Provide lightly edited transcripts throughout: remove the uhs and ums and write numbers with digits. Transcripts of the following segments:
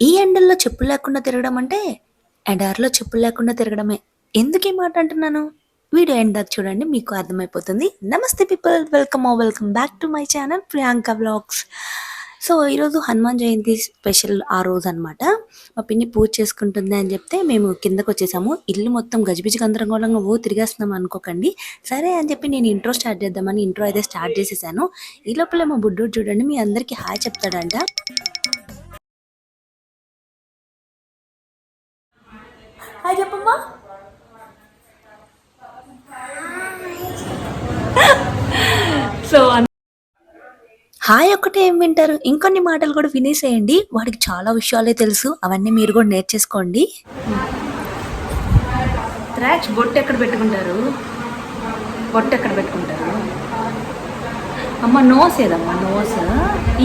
ఈ ఎండల్లో చెప్పులు లేకుండా తిరగడం అంటే, ఎడారిలో చెప్పులు లేకుండా తిరగడమే. ఎందుకు ఈ మాట అంటున్నాను? వీడియో ఎండ్ దాకా చూడండి మీకు అర్థమైపోతుంది. నమస్తే people, welcome back to my channel Priyanka vlogs. So ఈరోజు హనుమాన్ జయంతి స్పెషల్ ఆ రోజు అనమాట. మా పిన్ని పూజ చేసుకుంటుంది అని చెప్తే మేము కిందకు వచ్చేసాము. ఇల్లు మొత్తం గజిబిజి గందరగోళంగా తిరిగేస్తున్నాం అనుకోకండి. సరే అని చెప్పి నేను ఇంట్రో స్టార్ట్ చేద్దామని ఇంట్రో అయితే స్టార్ట్ చేసేసాను. ఈ లోపల మా బుడ్డోడు చూడండి మీ అందరికీ హాయ్ చెప్తాడంట. హాయ్ చెప్పమ్మా. సో హాయ్ ఒక్కటే ఏం వింటారు, ఇంకొన్ని మాటలు కూడా వినేసేయండి. వాడికి చాలా విషయాలే తెలుసు, అవన్నీ మీరు కూడా నేర్చేసుకోండి. త్రాచ్ బొట్టు ఎక్కడ పెట్టుకుంటారు? బొట్టు ఎక్కడ పెట్టుకుంటారు అమ్మ? నోస్ ఏదమ్మా? నోస్.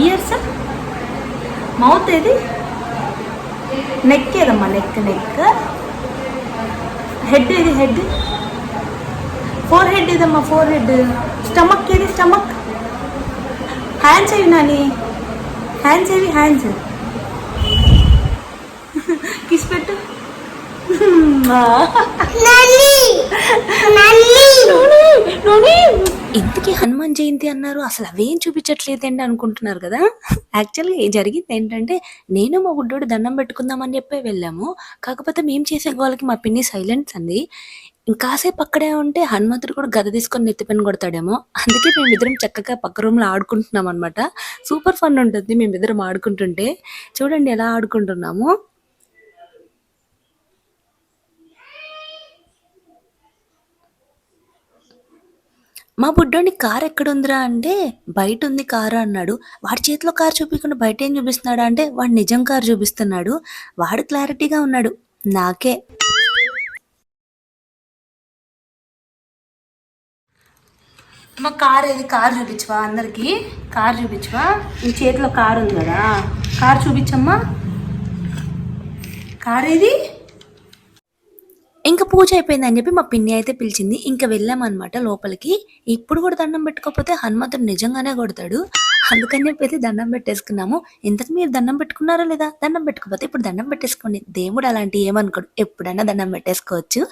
ఇయర్స్? మౌత్ ఏది? నెక్ ఏదమ్మా? నెక్. హెడ్ ఏది? హెడ్. ఫోర్ హెడ్ ఏదమ్మా? Four head. స్టమక్ ఏది? స్టమక్. హ్యాండ్స్ ఏవి నాని? హ్యాండ్స్ ఏవి? హ్యాండ్స్. కిస్ పెట్టు. ఇంతకీ హనుమాన్ జయంతి అన్నారు, అసలు అవేం చూపించట్లేదండి అనుకుంటున్నారు కదా. యాక్చువల్గా జరిగింది ఏంటంటే, నేను మా గుడ్డోడు దండం పెట్టుకుందామని చెప్పి వెళ్ళాము. కాకపోతే మేము చేసే గోలకి మా పిన్ని సైలెన్స్ అంది. ఇంకాసేపు అక్కడే ఉంటే హనుమంతుడు కూడా గద తీసుకొని నెత్తిపైన కొడతాడేమో. అందుకే మేమిద్దరం చక్కగా పక్క రూమ్లో ఆడుకుంటున్నాం అనమాట. సూపర్ ఫన్ ఉంటుంది మేమిద్దరం ఆడుకుంటుంటే. చూడండి ఎలా ఆడుకుంటున్నాము. మా బుడ్డోని కారు ఎక్కడుందిరా అంటే, బయట ఉంది కారు అన్నాడు. వాడి చేతిలో కారు చూపించకుండా బయట ఏం చూపిస్తున్నాడా అంటే, వాడు నిజం కారు చూపిస్తున్నాడు. వాడు క్లారిటీగా ఉన్నాడు. నాకే మా కార్ ఏది? కారు చూపించవా అందరికి? కారు చూపించవా? నీ చేతిలో కారు ఉంది కదా, కారు చూపించమ్మా. కారు ఏది? ఇంకా పూజ అయిపోయిందని చెప్పి మా పిన్ని అయితే పిలిచింది. ఇంకా వెళ్ళామన్నమాట లోపలికి. ఇప్పుడు కూడా దండం పెట్టుకోకపోతే హనుమంతుడు నిజంగానే కొడతాడు. అందుకని చెప్పి అయితే దండం పెట్టేసుకున్నాము. ఇంతకు మీరు దండం పెట్టుకున్నారా లేదా? దండం పెట్టుకోకపోతే ఇప్పుడు దండం పెట్టేసుకోండి. దేవుడు అలాంటి ఏమనుకోడు, ఎప్పుడైనా దండం పెట్టేసుకోవచ్చు.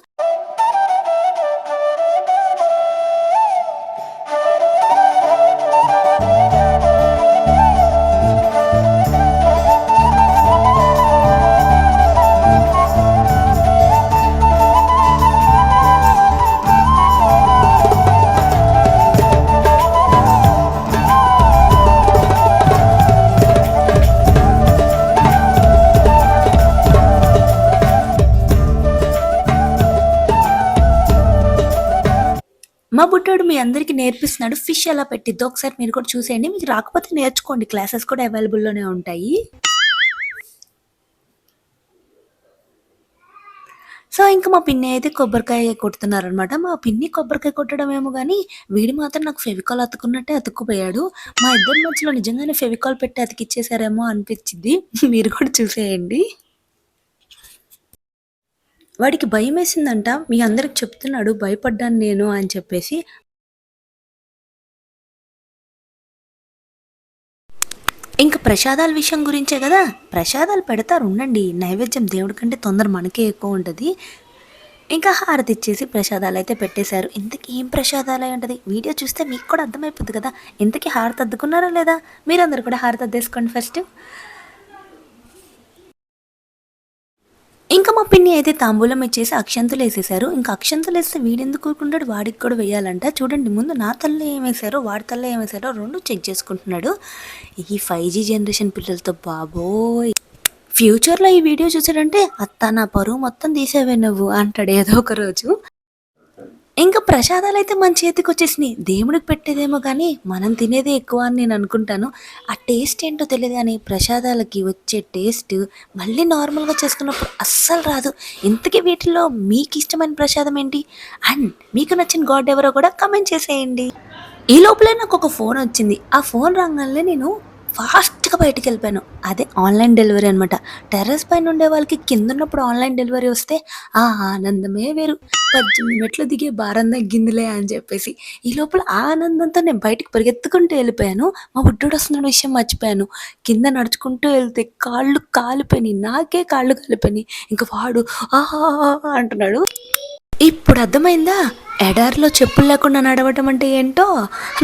మా బుడ్డోడు మీ అందరికీ నేర్పిస్తున్నాడు ఫిష్ ఎలా పెట్టిద్దో. ఒకసారి మీరు కూడా చూసేయండి. మీకు రాకపోతే నేర్చుకోండి, క్లాసెస్ కూడా అవైలబుల్లోనే ఉంటాయి. సో ఇంకా మా పిన్ని అయితే కొబ్బరికాయ కొడుతున్నారనమాట. మా పిన్ని కొబ్బరికాయ కొట్టడం ఏమో కానీ వీడి మాత్రం నాకు ఫెవికాల్ అతుకున్నట్టే అతుక్కుపోయాడు. మా ఇద్దరి మధ్యలో నిజంగానే ఫెవికాల్ పెట్టి అతికిచ్చేసారేమో అనిపించింది. మీరు కూడా చూసేయండి. వాడికి భయం వేసిందంట, మీ అందరికి చెప్తున్నాడు భయపడ్డాను నేను అని చెప్పేసి. ఇంకా ప్రసాదాల విషయం గురించే కదా, ప్రసాదాలు పెడతారు ఉండండి. నైవేద్యం దేవుడి కంటే తొందర మనకే ఎక్కువ ఉంటుంది. ఇంకా హారతి ఇచ్చేసి ప్రసాదాలు అయితే పెట్టేశారు. ఇంతకీ ఏం ప్రసాదాలు ఉంటుంది వీడియో చూస్తే మీకు కూడా అర్థమైపోద్ది కదా. ఇంతకీ హారతి అద్దుకున్నారా లేదా? మీరందరూ కూడా హారతి అద్దేసుకోండి ఫస్ట్. ఇంకా మా పిన్ని అయితే తాంబూలం ఇచ్చేసి అక్షంతలు వేసేసారు. ఇంకా అక్షంతలు వేస్తే వీడెందుకు కూరుకుంటాడు, వాడికి కూడా వేయాలంట. చూడండి ముందు నా తల్ల ఏం వేసారో వాడి తల్ల ఏం వేసారో రెండు చెక్ చేసుకుంటున్నాడు. ఈ 5G జనరేషన్ పిల్లలతో బాబోయ్. ఫ్యూచర్లో ఈ వీడియో చూసాడంటే, అత్త నా పరువు మొత్తం తీసేవే నువ్వు అంటాడు ఏదో ఒక రోజు. ఇంకా ప్రసాదాలు అయితే మన చేతికి వచ్చేసినాయి. దేవుడికి పెట్టేదేమో కానీ మనం తినేదే ఎక్కువ అని నేను అనుకుంటాను. ఆ టేస్ట్ ఏంటో తెలియదు కానీ ప్రసాదాలకి వచ్చే టేస్ట్ మళ్ళీ నార్మల్గా చేసుకున్నప్పుడు అస్సలు రాదు. ఇంతకీ వీటిలో మీకు ఇష్టమైన ప్రసాదం ఏంటి అండ్ మీకు నచ్చిన గాడ్ ఎవరో కూడా కమెంట్ చేసేయండి. ఈ లోపలే నాకు ఒక ఫోన్ వచ్చింది. ఆ ఫోన్ రాగానే నేను ఫాస్ట్ ఫాస్ట్గా బయటికి వెళ్ళిపోయాను. అదే ఆన్లైన్ డెలివరీ అనమాట. టెర్రస్ పైన ఉండే వాళ్ళకి కింద ఉన్నప్పుడు ఆన్లైన్ డెలివరీ వస్తే ఆ ఆనందమే వేరు. 18 మెట్లు దిగే భారం తగ్గిందిలే అని చెప్పేసి. ఈ లోపల ఆ ఆనందంతో నేను బయటికి పరిగెత్తుకుంటూ వెళ్ళిపోయాను. మా బుడ్డోడు వస్తున్న విషయం మర్చిపోయాను. కింద నడుచుకుంటూ వెళ్తే కాళ్ళు కాలిపోయినాయి. నాకే కాళ్ళు కాలిపోయినాయి. ఇంకా వాడు ఆహా అంటున్నాడు. ఇప్పుడు అర్థమైందా ఎడారిలో చెప్పులు లేకుండా నడవటం అంటే ఏంటో?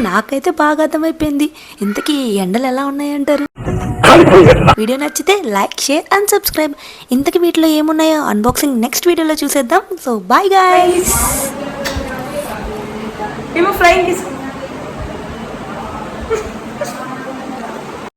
నాకైతే బాగా అర్థమైపోయింది. ఇంతకీ ఈ ఎండలు ఎలా ఉన్నాయంటారు? వీడియో నచ్చితే లైక్, షేర్ అండ్ సబ్స్క్రైబ్. ఇంతకీ వీటిలో ఏమున్నాయో అన్బాక్సింగ్ నెక్స్ట్ వీడియోలో చూసేద్దాం. So bye guys. ఏమో ఫ్లైయింగ్